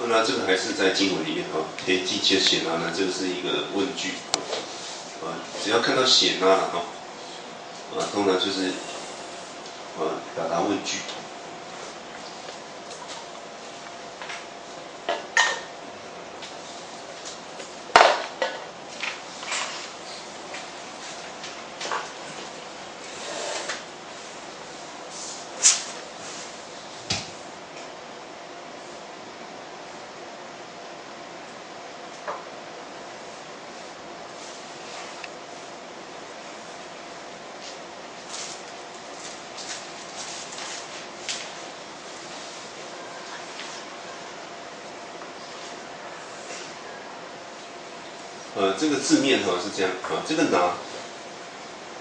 那这个还是在经文里面哈，提记切写拿呢，这个是一个问句只要看到写拿了哈，通常就是表达问句。这个字面是这样这个拿，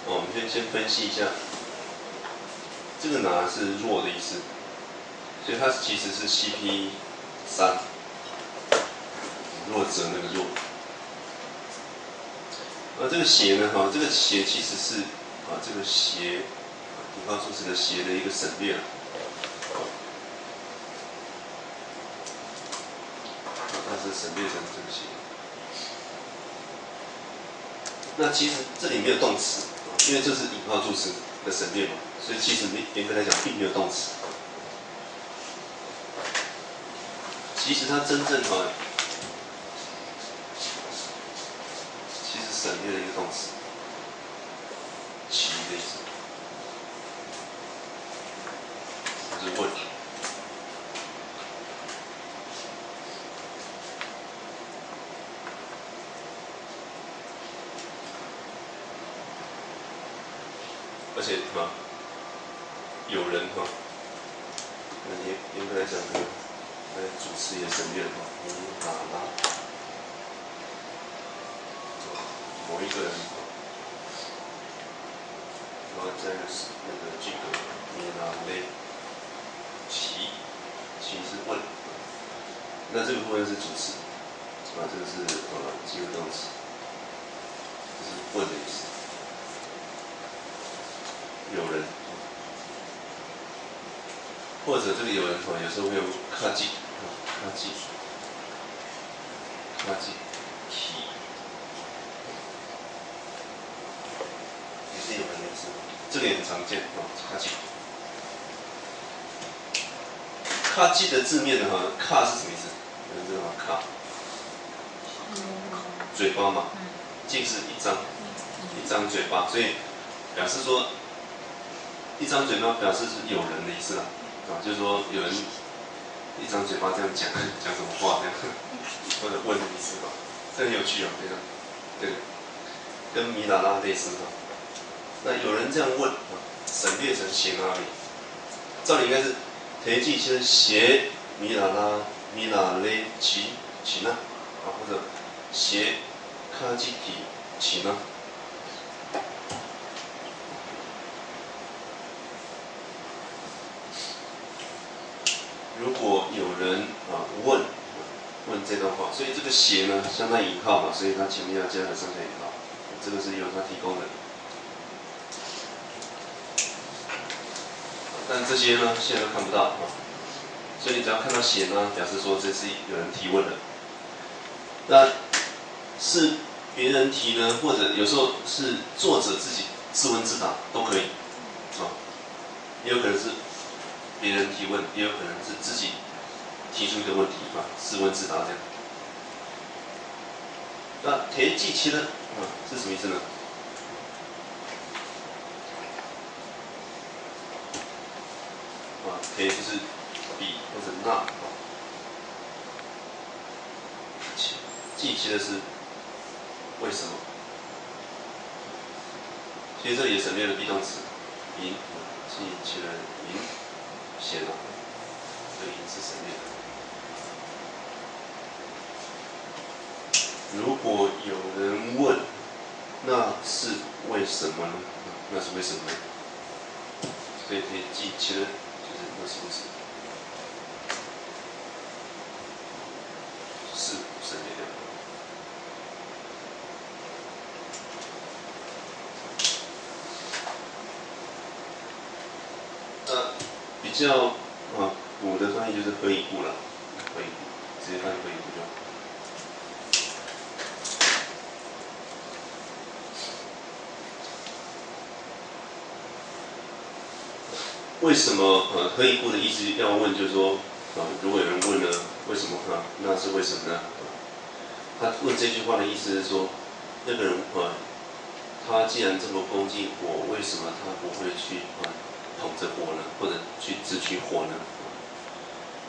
我们先分析一下，这个拿是弱的意思，所以它其实是 CP3，弱者那个弱。这个斜呢这个斜其实是这个斜引号助词的斜的一个省略它是省略成这个斜。那其实这里没有动词，因为这是引号助词的省略嘛，所以其实严格来讲并没有动词。其实它真正其实省略了一个动词，其的意思，就是问。而且有人严格来讲主词也省略了你哪拉某一个人然后在那个句格你哪嘞其是问，那这个部分是主词这个是机会动词，这是问的意思。有人，或者这个有人有时候会用卡记，体，也是有人的意思，这个也很常见卡记。卡记的字面卡是什么意思？有人知道吗？卡，嘴巴嘛，记是一张嘴巴，所以表示说。一张嘴巴表示是有人的意思啦，就是说有人一张嘴巴这样讲什么话这样，或者问的意思这很有趣这个跟米拉拉类似那有人这样问省略成写哪里？照理应该是提记切写米拉嘞奇呢或者写卡基体奇呢？如果有人问这段话，所以这个写呢相当于引号嘛，所以它前面要加个上下引号，这个是由它提供的。但这些呢现在都看不到所以你只要看到写呢，表示说这是有人提问的。那是别人提呢，或者有时候是作者自己自问自答都可以也有可能是别人提问，也有可能是自己提出一个问题自问自答这样。那提记切呢是什么意思呢？提就是比或者那记切的是为什么？其实这里也省略了 be 动词，因记切了因写了，这个因是省略的。如果有人问，那是为什么呢？那是为什么呢？所以可以记切了，就是那是为什么？是省略掉。比较古的翻译就是何以故了，何以故直接翻会意簿就好。为什么会意簿的意思要问，就是说如果有人问呢，为什么那是为什么呢？他问这句话的意思是说，那个人他既然这么恭敬火，为什么他不会去捧着火呢，或者去直取火呢？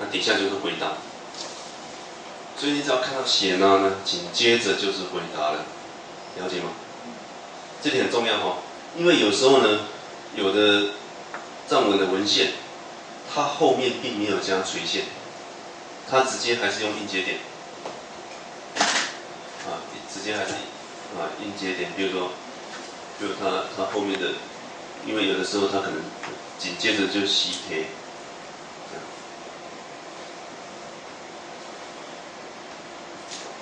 那底下就是回答。所以你只要看到写纳呢，紧接着就是回答了，了解吗？这点很重要哈，因为有时候呢，有的藏文的文献，它后面并没有加垂线，它直接还是用音节点，直接还是音节点，比如它后面的，因为有的时候它可能紧接着就习贴。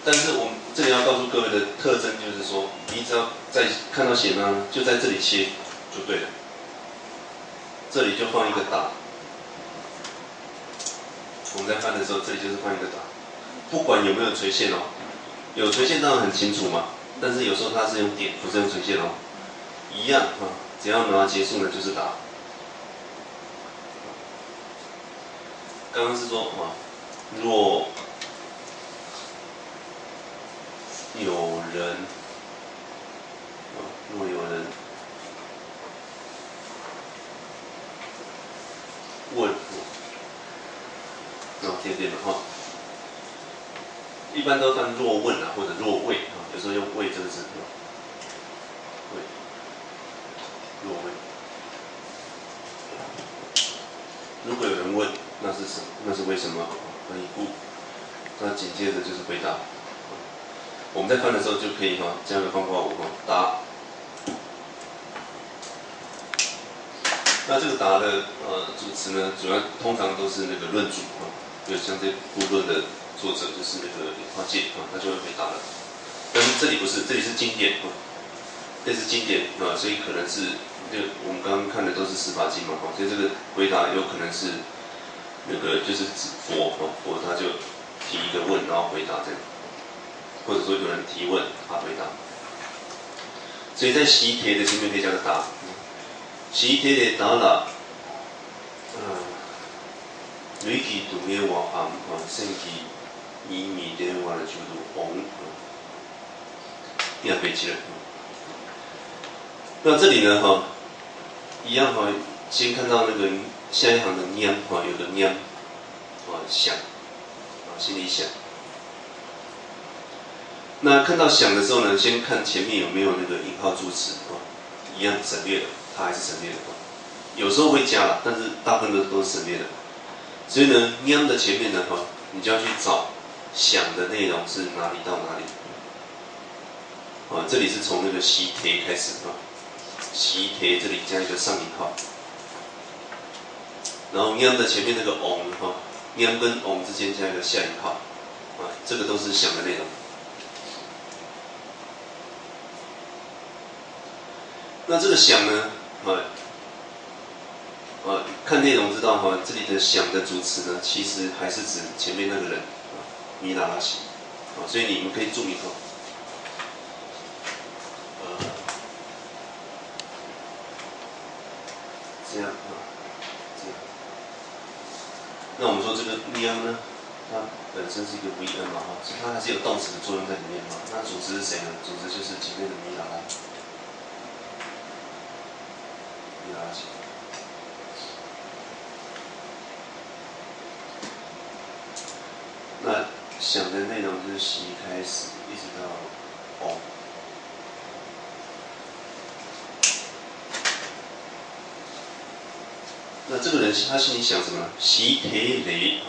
但是我们这里要告诉各位的特征就是说，你只要在看到写呢，就在这里切就对了。这里就放一个打。我们在翻的时候，这里就是放一个打，不管有没有垂线哦。有垂线当然很清楚嘛，但是有时候它是用点，不是用垂线哦。一样只要拿结束呢就是打。刚刚是说若有人问点点的一般都翻若问或者若谓有时候用谓这个字谓若谓。如果有人问那是什么？那是为什么？翻译故，那紧接着就是回答。我们在翻的时候就可以加个方括弧答。那这个答的主词呢，主要通常都是那个论主就像这部论的作者就是那个莲花戒他就会回答了。但是这里不是，这里是经典这是经典所以可能是我们刚刚看的都是十法经嘛所以这个回答有可能是那个就是指佛他就提一个问，然后回答这样，或者说有人提问他回答。所以在习帖的前面可以加个答。习帖的答了累计读嘅话升级以米的话呢，就是红也背起来。那这里呢一样先看到那个下一行的念有个念想心里想。那看到想的时候呢，先看前面有没有那个引号助词一样省略的，它还是省略的有时候会加了，但是大部分都是省略的。所以呢，念的前面呢你就要去找想的内容是哪里到哪里。这里是从那个习帖开始习帖这里加一个上引号，然后念的前面那个翁念跟翁之间加一个下引号这个都是想的内容。那这个想呢看内容知道这里的想的主词呢，其实还是指前面那个人弥达拉喜所以你们可以注意这样这样。那我们说这个念呢，它本身是一个 VN 嘛所以它还是有动词的作用在里面那主词是谁呢？主词就是前面的弥达拉喜。那想的内容就是习开始一直到翁。那这个人他心里想什么呢？习帖雷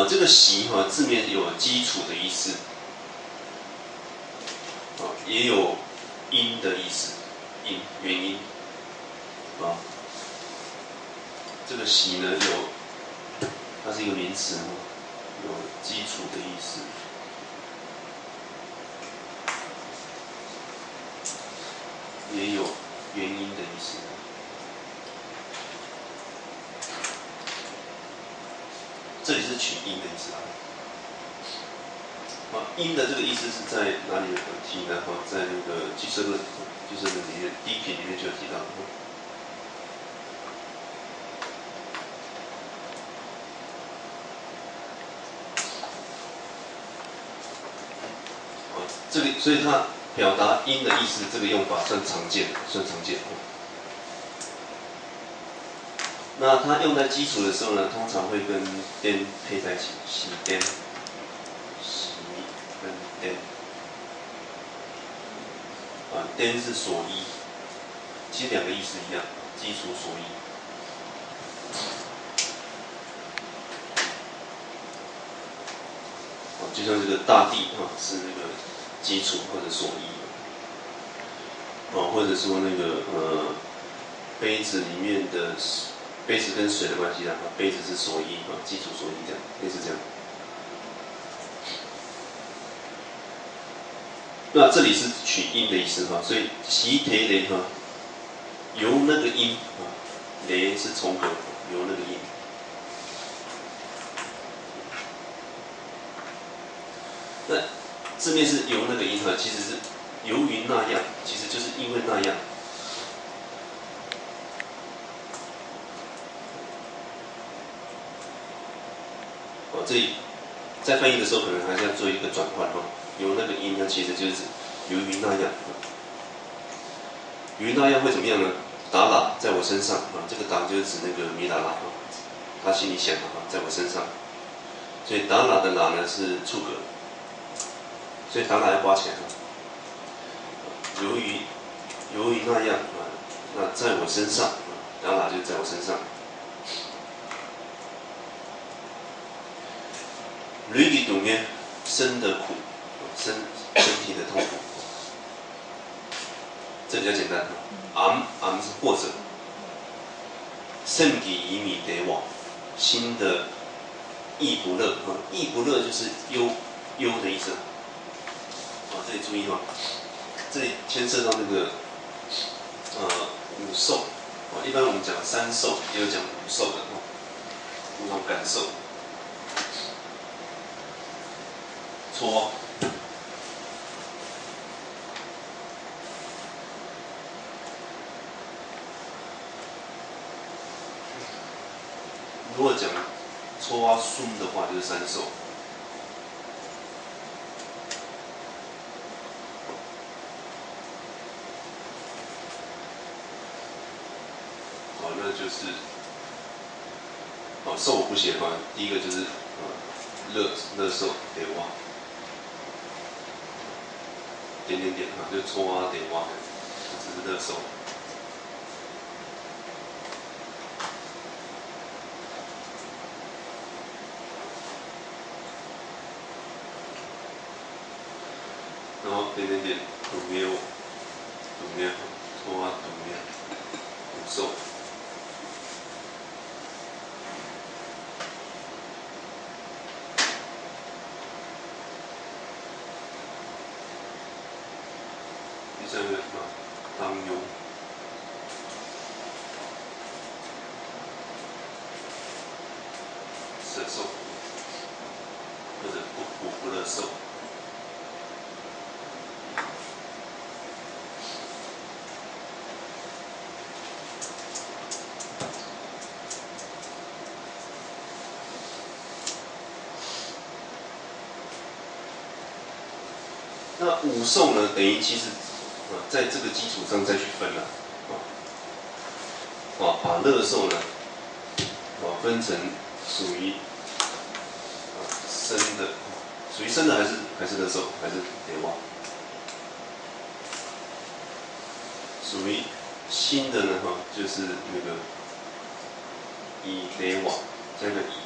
这个习字面有基础的意思也有因的意思，原因这个习呢它是一个名词有基础的意思，也有原因的意思。这里是取音的意思啊。音的这个意思是在哪里提呢？在那个句式论，句式论里面第一品里面就有提到。这里，所以它表达音的意思，这个用法算常见，算常见。那它用在基础的时候呢，通常会跟颠配在一起，洗颠，洗跟颠。颠是所依，其实两个意思一样，基础所依。就像这个大地是那个基础或者所依，或者说那个杯子里面的杯子跟水的关系啦，杯子是所依基础所依这样，类似这样。那这里是取音的意思所以习提雷由那个音雷是重合，由那个音。那字面是由那个音其实是由于那样，其实就是因为那样。这里在翻译的时候，可能还是要做一个转换由那个音呢，其实就是由于那样。由于那样会怎么样呢？达拉在我身上这个达就是指那个弥达拉他心里想在我身上，所以达拉的拉呢是触格，所以达拉要刮起来由于那样那在我身上达拉就在我身上。累的懂呢，生的苦，身体的痛苦，这比较简单。am 是或者，圣己以米得往，心的意不乐意不乐就是忧的意思。这里注意这里牵涉到那个五受一般我们讲三受，也有讲五受的五种感受。搓，如果讲搓孙的话，就是三受。那就是受我不写第一个就是乐受得哇。点就搓点哇，这是乐受。然后点读喵，搓读喵，五受。第三个当忧，色受，或者不乐受。那五受呢，等于其实在这个基础上再去分了把乐受呢分成属于生的，属于生的还是乐受，还是得哇？属于心的呢就是那个以得哇加个以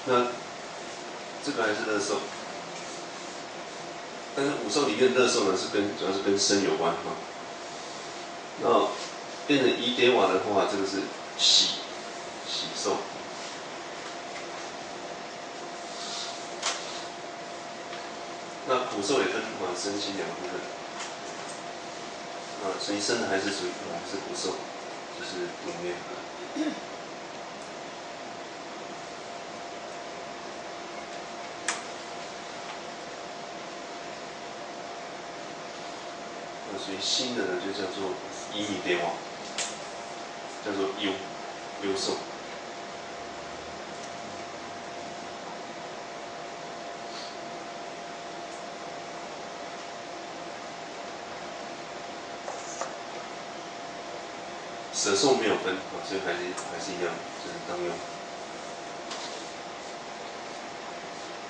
那这个还是乐受，但是五受里面的乐受呢主要是跟身有关然后变成以得瓦的话，这个是喜受。那苦受也分身心两部分。所以生的还是属于还是苦受，就是里面。所以新的呢就叫做以米得瓦，叫做忧受。舍受没有分所以还是一样，就是当忧。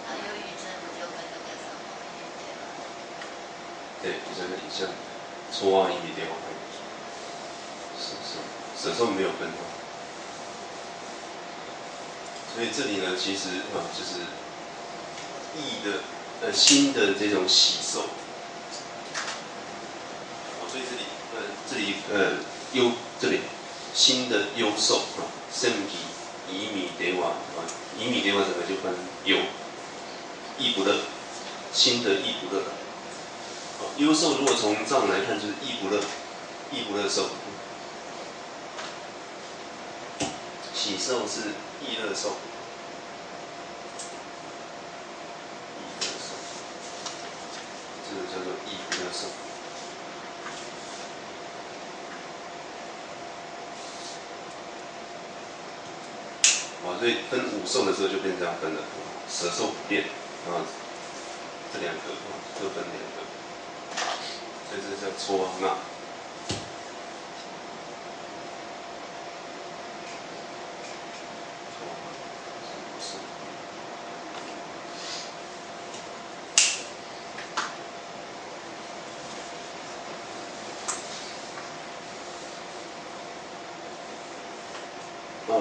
那忧郁症不就跟那个什么一样？对，比较像搓啊、以米得瓦。舍受没有分所以这里呢，其实就是意的心的这种喜受。所以这里这里心的忧受圣体以米得瓦以米得瓦整个就分忧，意不乐，心的意不乐。忧受如果从藏来看，就是意不乐，意不乐受。喜受是意乐受，这个叫做意不乐受。所以分五受的时候就变这样分了，舍受不变这两个各分两个，所以这叫搓那。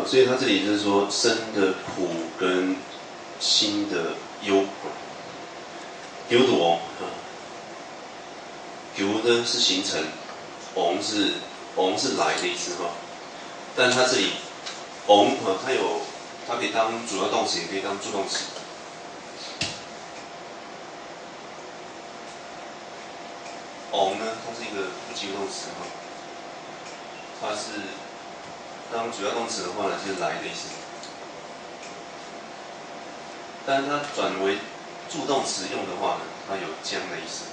所以他这里就是说身的苦跟心的忧。忧的忧呢是形成，是来的意思但它这里它可以当主要动词，也可以当助动词。呢，它是一个不及物动词它是当主要动词的话呢，就是来的意思。但是它转为助动词用的话呢，它有将的意思。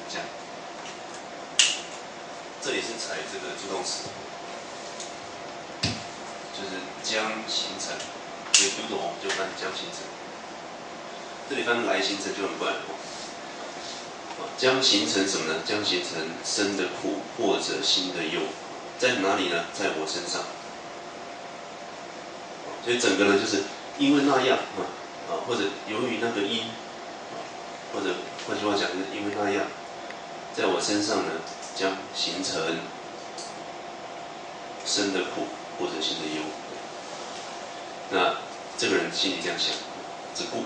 将，这里是采这个助动词，就是将形成，所以读懂就翻将形成。这里翻来形成就很怪了将形成什么呢？将形成身的苦或者心的忧，在哪里呢？在我身上。所以整个呢，就是因为那样或者由于那个因或者换句话讲，就是因为那样，在我身上呢，将形成身的苦或者心的忧。那这个人心里这样想，这故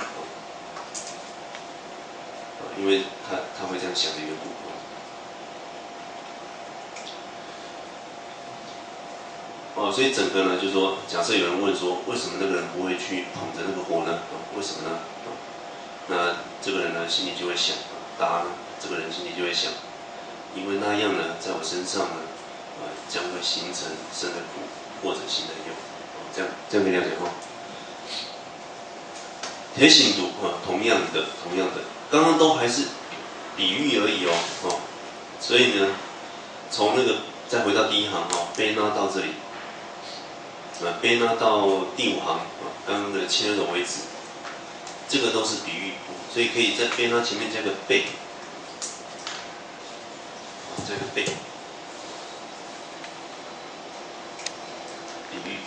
因为他会这样想的缘故。所以整个呢，就是说，假设有人问说，为什么那个人不会去捧着那个火呢？为什么呢？那这个人呢，心里就会想，这个人心里就会想，因为那样呢，在我身上呢，将会形成身的苦或者心的忧。这样可以了解吗？铁醒读同样的，刚刚都还是比喻而已所以呢，从那个再回到第一行贝那到这里，贝那到第五行刚刚的切柔为止，这个都是比喻，所以可以在贝那前面加个贝，加个贝，比喻。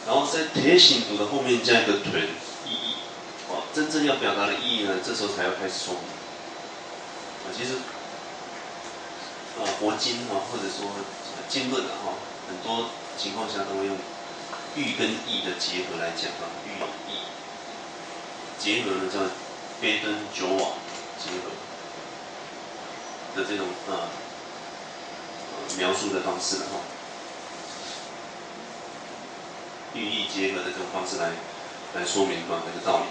然后在铁醒读的后面加一个臀，意义。真正要表达的意义呢，这时候才要开始说明。其实佛经或者说经论很多情况下都会用喻跟义的结合来讲喻义结合呢叫悲灯九瓦结合的这种描述的方式寓意结合的这种方式来来说明那个道理。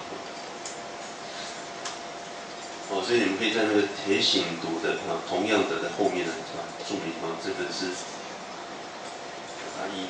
所以你们可以在那个铁醒读的同样的后面呢注明这个是一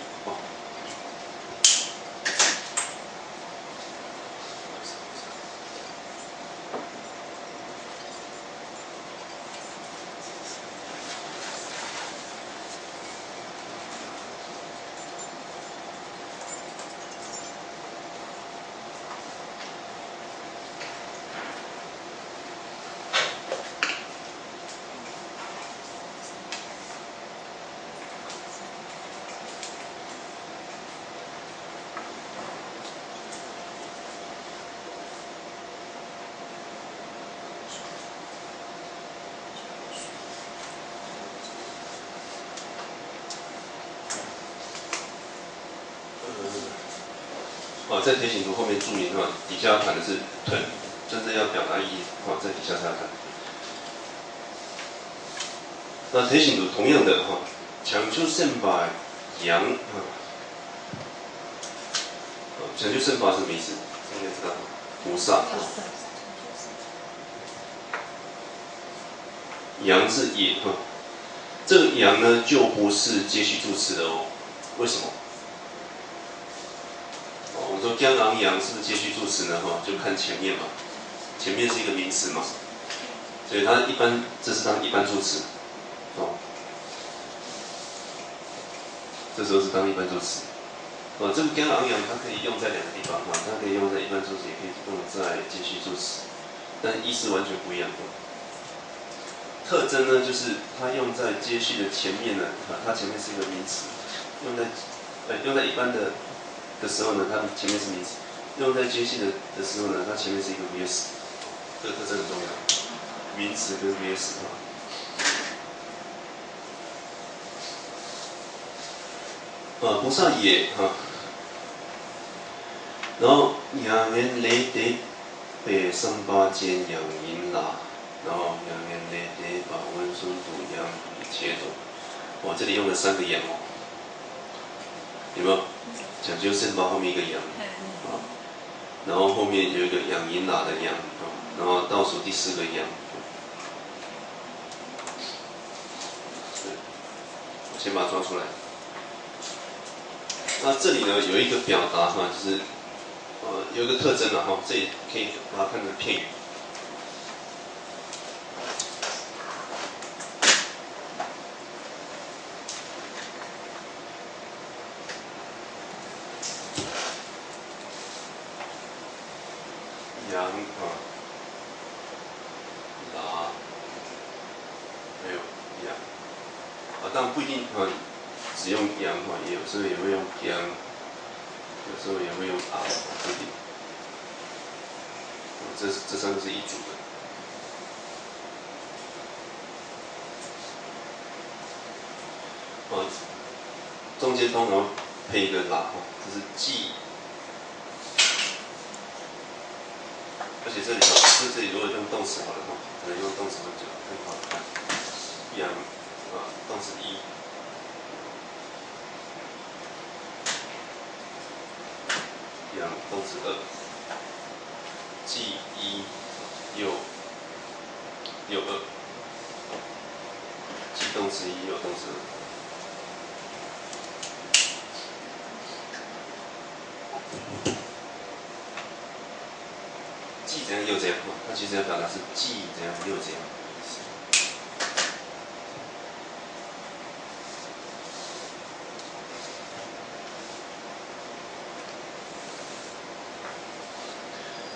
在铁醒图后面注明底下谈的是豚，真正要表达意义在底下才要谈。那铁醒图同样的强求胜法阳强求胜法是什么意思？应该知道，菩萨。阳是也这个阳呢就不是接续助词的哦，为什么？我们说江昂扬是不是接续助词呢？就看前面嘛，前面是一个名词嘛，所以它一般这是当一般助词，这时候是当一般助词。这个江昂扬它可以用在两个地方它可以用在一般助词，也可以用在接续助词，但意思完全不一样。特征呢，就是它用在接续的前面呢，它前面是一个名词，用在一般的时候呢，它前面是名词；用在接续的时候呢，它前面是一个 vs， 这个特征很重要，名词跟 vs 菩萨也然后仰面雷得北上八间养银啦。然后仰面雷得把温顺度阳以切走，这里用了3个阳有没有？讲究胜法后面一个阳然后后面有一个养银啦的阳然后倒数第4个阳。我先把它抓出来。那这里呢有一个表达就是有一个特征这里可以把它看成片语。阳拉，还有阳当然不一定只用阳也有时候也会用阳，有时候也会用不一定。这3个是一组的。中间通常配一个拉这是既。而且这里如果用动词好了可能用动词会更好看。阳动词一，阳动词2，既一又2，既动词一又动词2。既怎样又怎样它其实要表达是既怎样又怎样。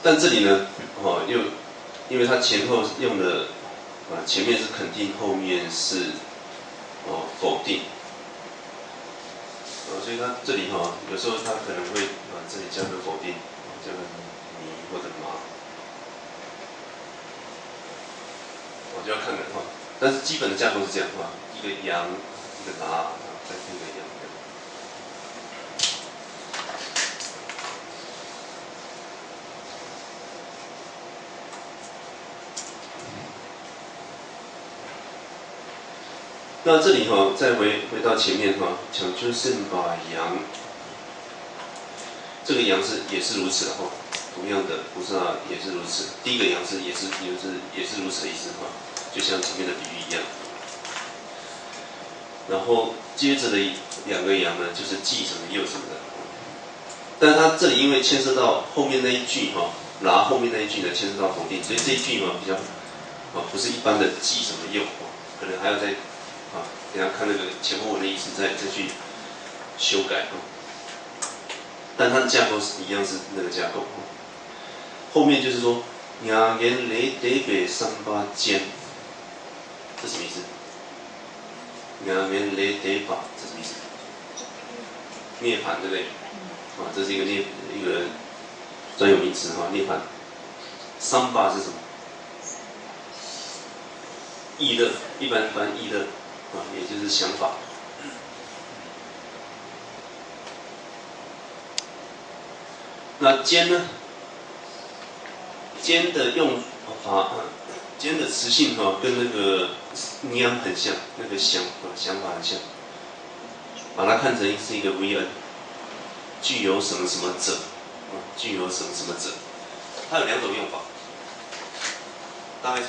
但这里呢，又因为它前后用的前面是肯定，后面是否定，所以它这里有时候它可能会这里加个否定，加个你或者麻。就要看人但是基本的架构是这样一个阳，一个拿，再配一个阳。那这里再回到前面讲究胜法阳，这个阳是也是如此的哈。同样的，菩萨也是如此。第一个阳是也是如此的意思哈，就像前面的比喻一样。然后接着的两个阳呢，就是既什么又什么的。但是它这里因为牵涉到后面那一句哈，然后后面那一句呢牵涉到否定，所以这一句嘛比较不是一般的既什么又，可能还要再等下看那个前后文的意思再去修改。但它的架构是一样是那个架构。后面就是说，雅言雷得北三八间，这什么意思？雅言雷得巴，这什么意思？涅槃，对不对？这是一个专有名词哈，涅槃。三巴是什么？意乐，一般翻意乐也就是想法。那间呢？间的用法，间的词性跟那个念很像，那个想法很像，把它看成是一个 VN， 具有什么什么者，具有什么什么者，它有两种用法，大概就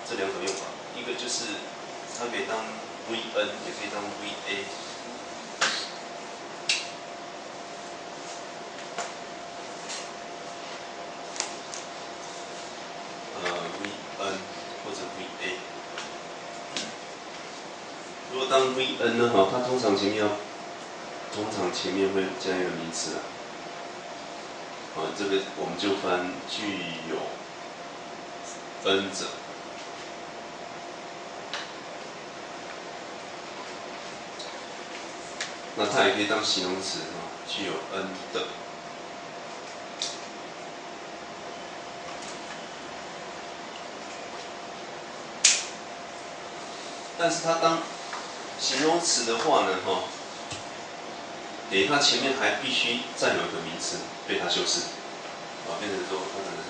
这两种用法，一个就是它可以当 VN， 也可以当 VA。VN 或者 VA， 如果当 VN 呢，它通常前面会加一个名词这个我们就翻具有恩者。那它也可以当形容词具有恩的。但是它当形容词的话呢，它前面还必须再有一个名词被它修饰，变成说它可能是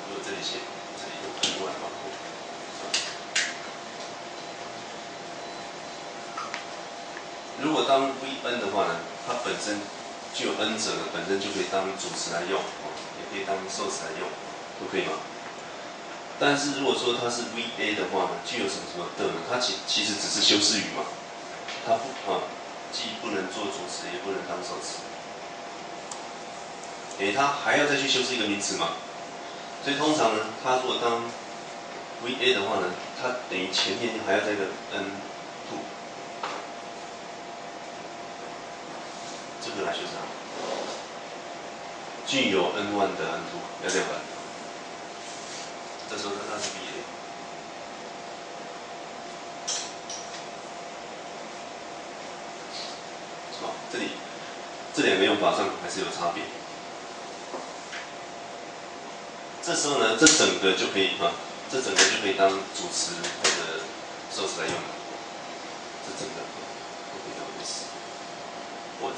如果这里写，这里用很多来保护。如果当 VN 的话呢，它本身具有恩者呢，本身就可以当主词来用，也可以当受词来用，都可以吗？但是如果说它是 VA 的话呢，具有什么什么的呢？它其实只是修饰语嘛，它既不能做主词，也不能当受词。它还要再去修饰一个名词嘛？所以通常呢，它如果当 VA 的话呢，它等于前面还要再一个 N2， 这个来修饰它，具有 N1 的 N2， 要这样办。这时候它是 VA。这里这两个用法上还是有差别。这时候呢，这整个就可以当主词或者受词来用了。这整个都可以当主词或者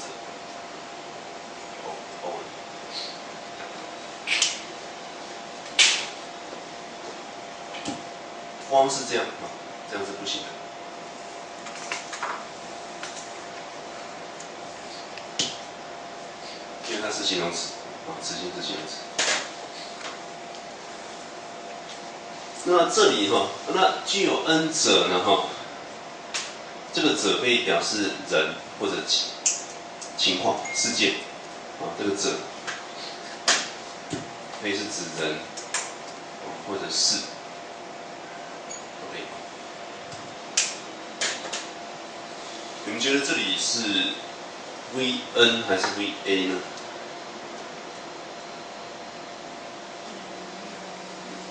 光是这样这样是不行的。因为它是形容词词性是形容词。那这里那具有恩者呢这个者可以表示人或者情况事件这个者可以是指人或者事。OK， 你们觉得这里是 VN 还是 VA 呢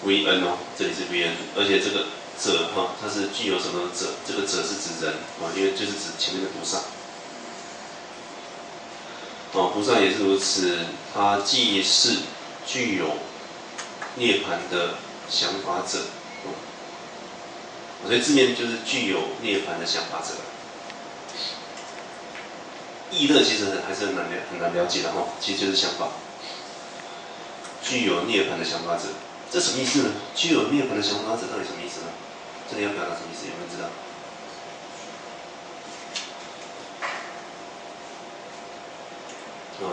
？VN 这里是 VN， 而且这个者它是具有什么者？这个者是指人因为就是指前面的菩萨。菩萨也是如此，他既是具有涅槃的想法者，所以字面就是具有涅槃的想法者。意乐其实还是很难了解的其实就是想法。具有涅槃的想法者。这什么意思呢？具有涅槃的想法者到底什么意思呢？这里要表达什么意思？有没有知道？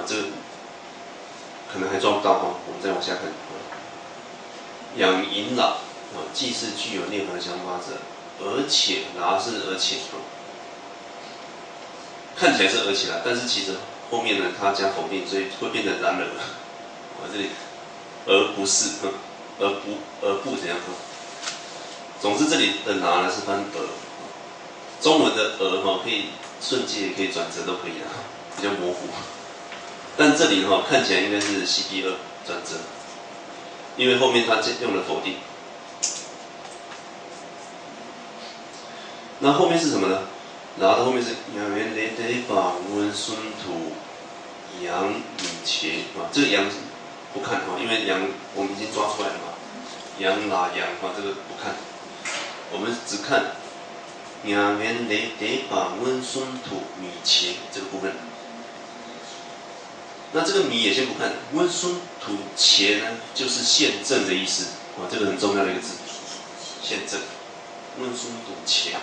这个可能还抓不到哈，我们再往下看。养隐老既是具有涅槃的想法者，而且看起来是而且啦，但是其实后面呢，它加否定，所以会变成然而。这里而不是，而不怎样？总之这里的拿呢是翻而，中文的而可以顺接也可以转折都可以啦，比较模糊。但这里看起来应该是 CP2转折，因为后面它用了否定。那后面是什么呢？然后它后面是养元雷得把温孙土羊米茄这个羊不看因为羊我们已经抓出来了嘛，羊哪羊这个不看，我们只看养元雷得把温孙土米茄这个部分。那这个米也先不看，温孙土茄呢就是宪政的意思这个很重要的一个字，宪政，温孙土茄。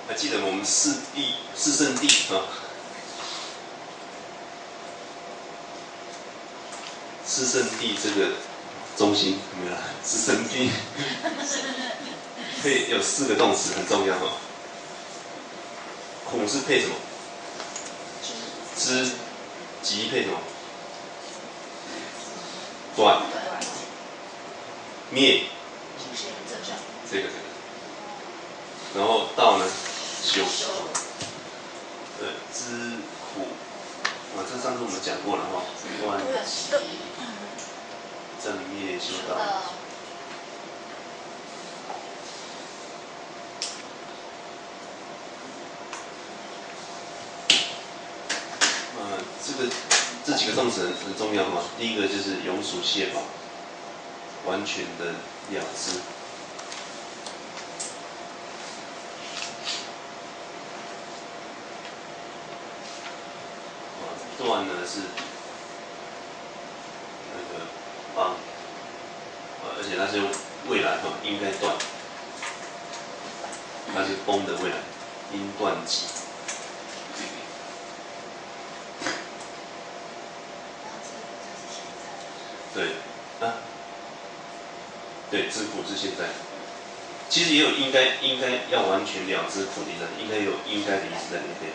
还记得我们四圣地四圣地这个中心有没有？四圣地配有4个动词很重要苦是配什么？知，即配什么？断，灭，这个，然后道呢？修，对，知苦，这上次我们讲过了断集，正灭修道。这几个动词很重要第一个就是永属谢法，完全的了知。断呢是那个帮，而且它是未来应该断，它是崩的未来，应断即。对对，知苦是现在。其实也有应该要完全了知苦的意思，应该有应该的意思在里面。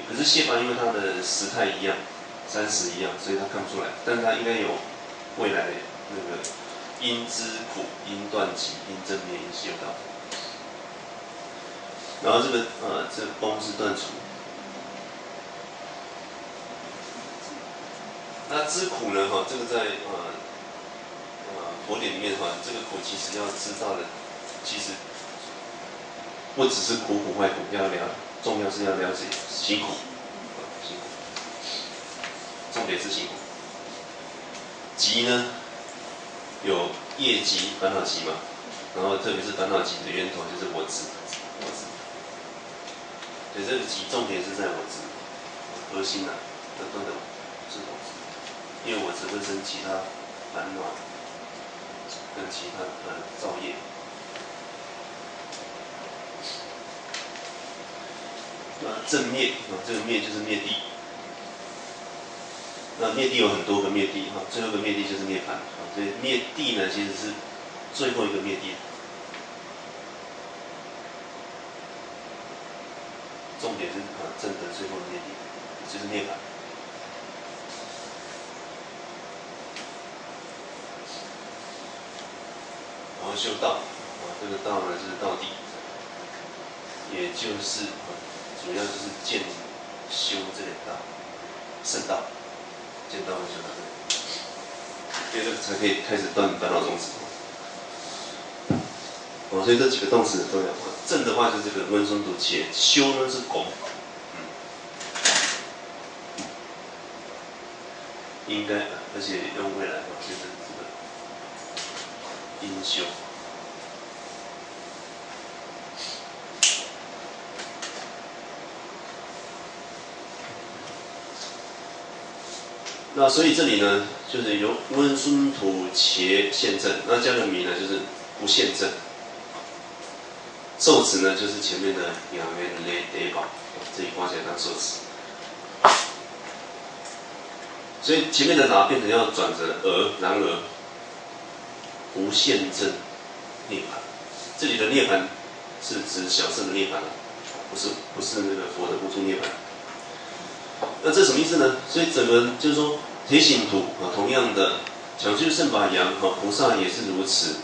可是谢法因为它的时态一样，30一样，所以他看不出来。但是他应该有未来的那个因知苦、因断集、因正灭、因修道。然后这崩是断除。那知苦呢？这个在佛典里面这个苦其实要知道的，其实不只是苦坏苦，重要是要了解辛苦，辛苦，重点是辛苦。集呢，有业集、烦恼集嘛，然后特别是烦恼集的源头就是我执，所以这个集重点是在我执，核心等等是我执，因为我执会生其他烦恼跟其他造业。正灭这个灭就是灭地。那灭地有很多个灭地最后一个灭地就是涅槃所以灭地呢其实是最后一个灭地。重点是正的最后的灭地，就是涅槃。然后修道这个道呢就是道地，也就是主要就是见修这两道，圣道。见道跟修道，所以这个才可以开始断烦恼种子。所以这几个动词很重要。正的话就是这个温顺土茄，修呢是拱，应该而且用未来就是这个应修。那所以这里呢，就是由温孙土茄现正，那加个米呢，就是不现正。受词呢，就是前面的养元雷得宝，这里画起来当受词。所以前面的哪变成要转折然而不现正涅槃。这里的涅槃是指小乘的涅槃，不是那个佛的无住涅槃。那这什么意思呢？所以整个就是说，铁醒土啊，同样的，讲究圣法扬啊，菩萨也是如此。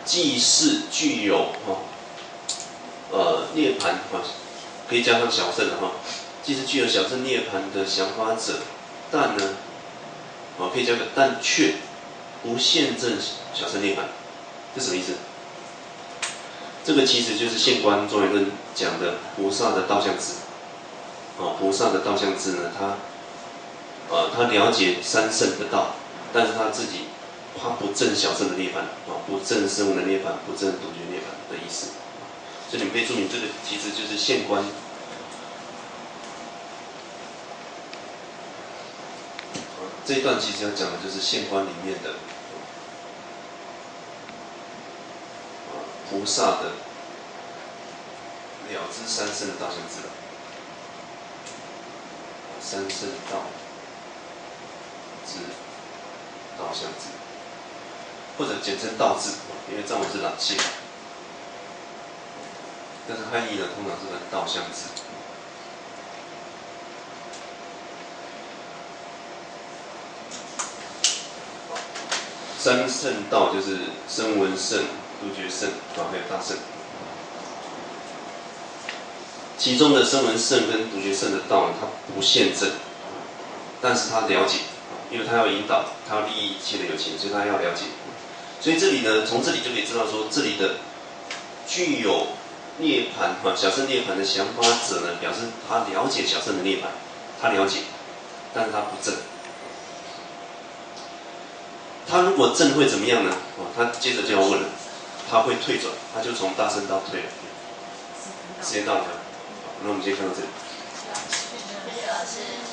既是具有涅槃可以加上小乘的既是具有小乘涅槃的想法者，但呢，可以加个但却不现证小乘涅槃，这什么意思？这个其实就是现观中原论讲的菩萨的道相智。菩萨的道相智呢，他了解三圣的道，但是他自己不证小乘的涅槃，不证声闻的涅槃，不证独觉涅槃的意思。所以你们可以注明，这个其实就是现观。这一段其实要讲的就是现观里面的菩萨的了知三圣的道相智。三圣道之道相智，或者简称道智，因为藏文是朗谢，但是汉译呢通常是跟道相智。三圣道就是声闻圣、独觉圣还有大圣。其中的声闻圣跟独觉圣的道呢，它不现证，但是他了解，因为他要引导，他要利益一切的有情，所以他要了解。所以这里呢，从这里就可以知道说，这里的具有涅槃小乘涅槃的想法者呢，表示他了解小乘的涅槃，他了解，但是他不证。他如果证会怎么样呢？他接着就要问了，他会退转，他就从大乘道退了。时间到了。那我们先看到这里。谢谢老师。